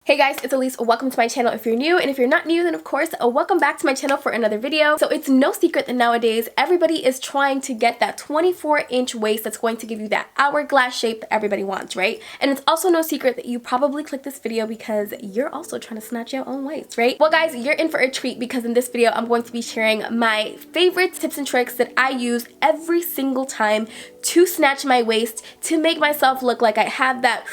Hey guys, it's Allis. Welcome to my channel if you're new, and if you're not new, then of course, welcome back to my channel for another video. So it's no secret that nowadays, everybody is trying to get that 24-inch waist that's going to give you that hourglass shape that everybody wants, right? And it's also no secret that you probably clicked this video because you're also trying to snatch your own waist, right? Well guys, you're in for a treat because in this video, I'm going to be sharing my favorite tips and tricks that I use every single time to snatch my waist, to make myself look like I have that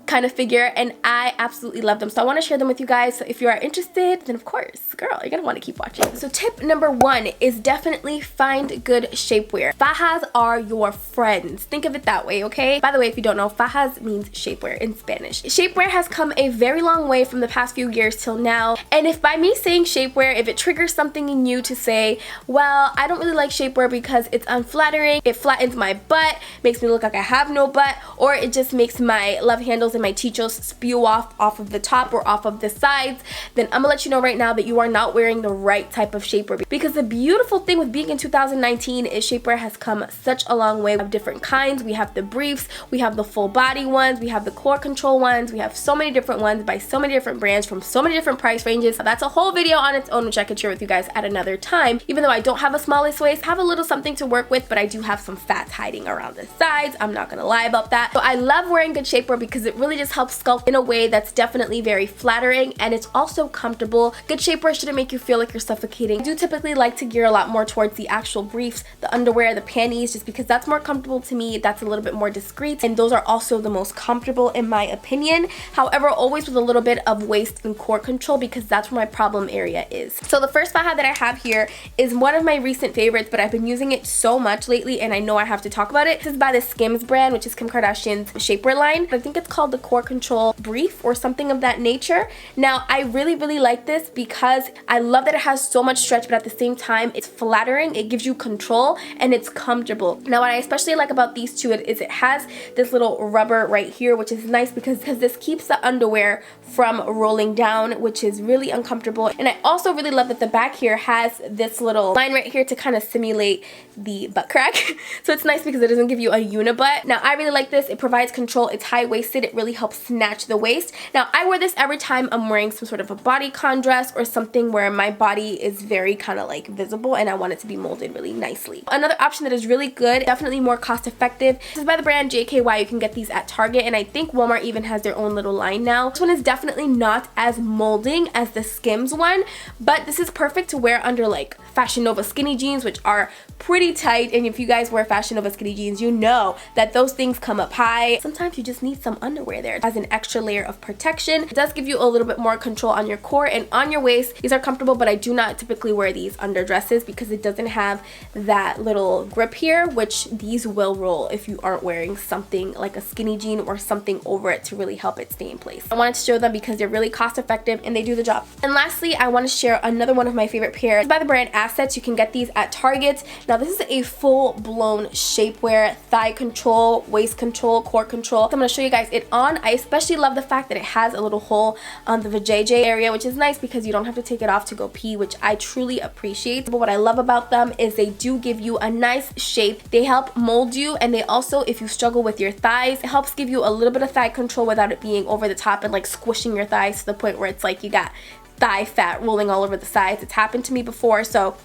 kind of figure, and I absolutely love them. So I want to share them with you guys. So if you are interested, then of course, girl, you're gonna want to keep watching. So tip number one is definitely find good shapewear. Fajas are your friends. Think of it that way, okay? By the way, if you don't know, fajas means shapewear in Spanish. Shapewear has come a very long way from the past few years till now. And if by me saying shapewear, if it triggers something in you to say, well, I don't really like shapewear because it's unflattering, it flattens my butt, makes me look like I have no butt, or it just makes my love handles and my chichos spew off of the top or off of the sides, then I'm gonna let you know right now that you are not wearing the right type of shapewear. Because the beautiful thing with being in 2019 is shapewear has come such a long way of different kinds. We have the briefs, we have the full body ones, we have the core control ones, we have so many different ones by so many different brands from so many different price ranges. That's a whole video on its own, which I could share with you guys at another time. Even though I don't have a smallest waist, I have a little something to work with, but I do have some fats hiding around the sides. I'm not gonna lie about that. So I love wearing good shapewear because it really just helps sculpt in a way that's definitely very flattering, and it's also comfortable. Good shapewear shouldn't make you feel like you're suffocating. I do typically like to gear a lot more towards the actual briefs, the underwear, the panties, just because that's more comfortable to me. That's a little bit more discreet, and those are also the most comfortable in my opinion. However, always with a little bit of waist and core control, because that's where my problem area is. So the first faja that I have here is one of my recent favorites, but I've been using it so much lately and I know I have to talk about it. This is by the Skims brand, which is Kim Kardashian's shapewear line. I think it's called the Core Control Brief or something of that nature. Now I really like this because I love that it has so much stretch, but at the same time it's flattering, it gives you control, and it's comfortable. Now what I especially like about these two is it has this little rubber right here, which is nice because this keeps the underwear from rolling down, which is really uncomfortable. And I also really love that the back here has this little line right here to kind of simulate the butt crack. So it's nice because it doesn't give you a unibutt. Now I really like this. It provides control. It's high-waisted. It really helps snatch the waist. Now I wear this every time I'm wearing some sort of a bodycon dress or something where my body is very kind of like visible and I want it to be molded really nicely. Another option that is really good, definitely more cost effective, this is by the brand JKY. You can get these at Target, and I think Walmart even has their own little line now. This one is definitely not as molding as the Skims one, but this is perfect to wear under like Fashion Nova skinny jeans, which are pretty tight, and if you guys wear Fashion Nova skinny jeans, you know that those things come up high. Sometimes you just need some underwear there as an extra layer of protection. It does give you a little bit more control on your core and on your waist. These are comfortable, but I do not typically wear these under dresses because it doesn't have that little grip here, which these will roll if you aren't wearing something like a skinny jean or something over it to really help it stay in place. I wanted to show them because they're really cost effective and they do the job. And lastly, I want to share another one of my favorite pairs by the brand Assets. You can get these at Target. Now this is a full-blown shapewear, thigh control, waist control, core control. So I'm going to show you guys it on. I especially love the fact that it has a little hole on the vajayjay area, which is nice because you don't have to take it off to go pee, which I truly appreciate. But what I love about them is they do give you a nice shape. They help mold you, and they also, if you struggle with your thighs, it helps give you a little bit of thigh control without it being over the top and like squishing your thighs to the point where it's like you got thigh fat rolling all over the sides. It's happened to me before, so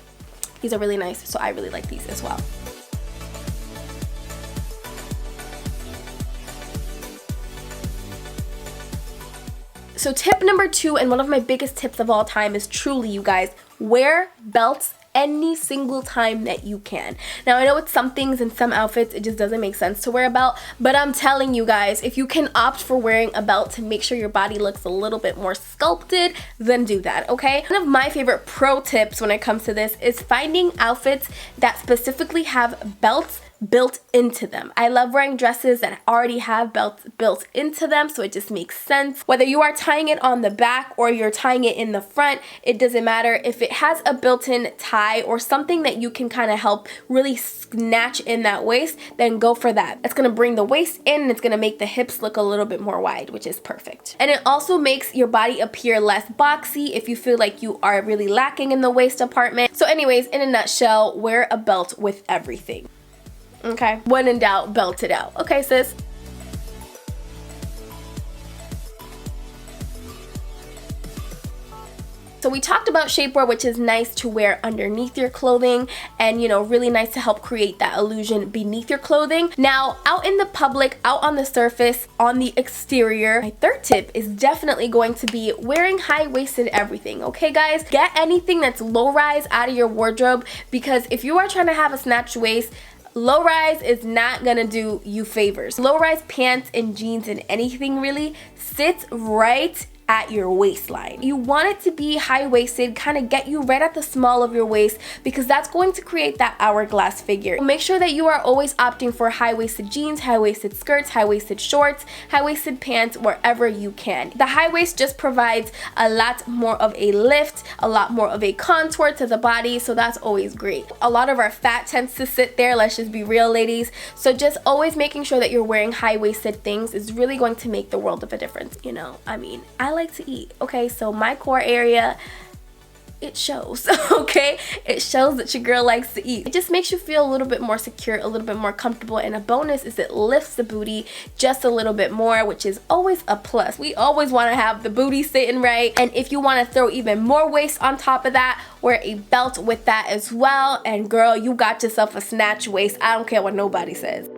these are really nice. So I really like these as well. So tip number two, and one of my biggest tips of all time, is truly, you guys, wear belts any single time that you can. Now I know with some things and some outfits it just doesn't make sense to wear a belt, but I'm telling you guys, if you can opt for wearing a belt to make sure your body looks a little bit more sculpted, then do that, okay? One of my favorite pro tips when it comes to this is finding outfits that specifically have belts built into them. I love wearing dresses that already have belts built into them, so it just makes sense. Whether you are tying it on the back or you're tying it in the front, it doesn't matter. If it has a built-in tie or something that you can kind of help really snatch in that waist, then go for that. It's gonna bring the waist in and it's gonna make the hips look a little bit more wide, which is perfect. And it also makes your body appear less boxy if you feel like you are really lacking in the waist department. So anyways, in a nutshell, wear a belt with everything. Okay, when in doubt, belt it out. Okay, sis. So we talked about shapewear, which is nice to wear underneath your clothing and, you know, really nice to help create that illusion beneath your clothing. Now, out in the public, out on the surface, on the exterior, my third tip is definitely going to be wearing high-waisted everything, okay guys? Get anything that's low-rise out of your wardrobe, because if you are trying to have a snatched waist, low rise is not gonna do you favors. Low rise pants and jeans and anything really sits right at your waistline. You want it to be high-waisted, kind of get you right at the small of your waist, because that's going to create that hourglass figure. Make sure that you are always opting for high-waisted jeans, high-waisted skirts, high-waisted shorts, high-waisted pants wherever you can. The high waist just provides a lot more of a lift, a lot more of a contour to the body, so that's always great. A lot of our fat tends to sit there, let's just be real, ladies. So just always making sure that you're wearing high-waisted things is really going to make the world of a difference, you know? I mean, I like to eat, okay? So my core area, it shows, okay? It shows that your girl likes to eat. It just makes you feel a little bit more secure, a little bit more comfortable, and a bonus is it lifts the booty just a little bit more, which is always a plus. We always want to have the booty sitting right, and if you want to throw even more waist on top of that, wear a belt with that as well, and girl, you got yourself a snatch waist. I don't care what nobody says.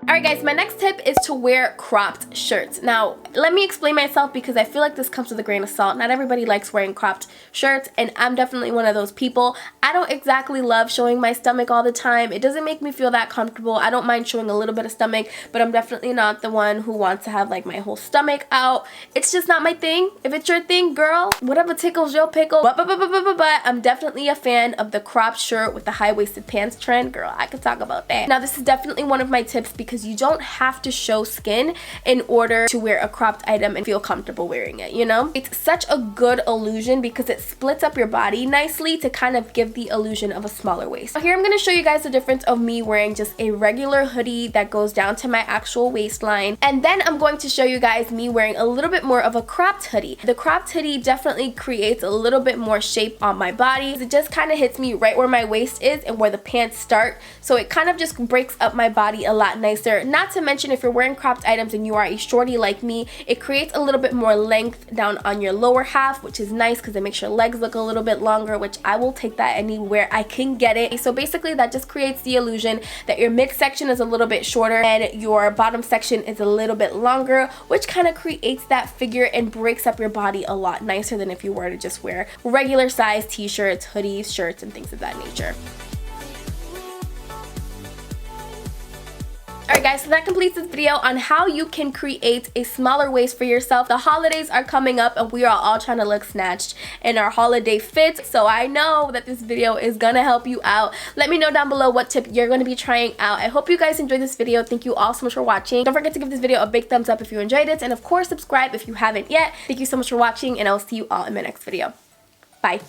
Alright guys, my next tip is to wear cropped shirts. Now, let me explain myself, because I feel like this comes with a grain of salt. Not everybody likes wearing cropped shirts, and I'm definitely one of those people. I don't exactly love showing my stomach all the time. It doesn't make me feel that comfortable. I don't mind showing a little bit of stomach, but I'm definitely not the one who wants to have like my whole stomach out. It's just not my thing. If it's your thing, girl, whatever tickles your pickle. But I'm definitely a fan of the cropped shirt with the high-waisted pants trend. Girl, I could talk about that. Now, this is definitely one of my tips, because you don't have to show skin in order to wear a cropped item and feel comfortable wearing it, you know? It's such a good illusion because it splits up your body nicely to kind of give the illusion of a smaller waist. Here I'm going to show you guys the difference of me wearing just a regular hoodie that goes down to my actual waistline, and then I'm going to show you guys me wearing a little bit more of a cropped hoodie. The cropped hoodie definitely creates a little bit more shape on my body. It just kind of hits me right where my waist is and where the pants start, so it kind of just breaks up my body a lot nicer. Not to mention, if you're wearing cropped items and you are a shorty like me, it creates a little bit more length down on your lower half, which is nice because it makes your legs look a little bit longer, which I will take that anywhere I can get it. So basically that just creates the illusion that your midsection is a little bit shorter and your bottom section is a little bit longer, which kind of creates that figure and breaks up your body a lot nicer than if you were to just wear regular size t-shirts, hoodies, shirts, and things of that nature. Alright guys, so that completes this video on how you can create a smaller waist for yourself. The holidays are coming up and we are all trying to look snatched in our holiday fits, so I know that this video is gonna help you out. Let me know down below what tip you're gonna be trying out. I hope you guys enjoyed this video. Thank you all so much for watching. Don't forget to give this video a big thumbs up if you enjoyed it, and of course subscribe if you haven't yet. Thank you so much for watching, and I'll see you all in my next video. Bye.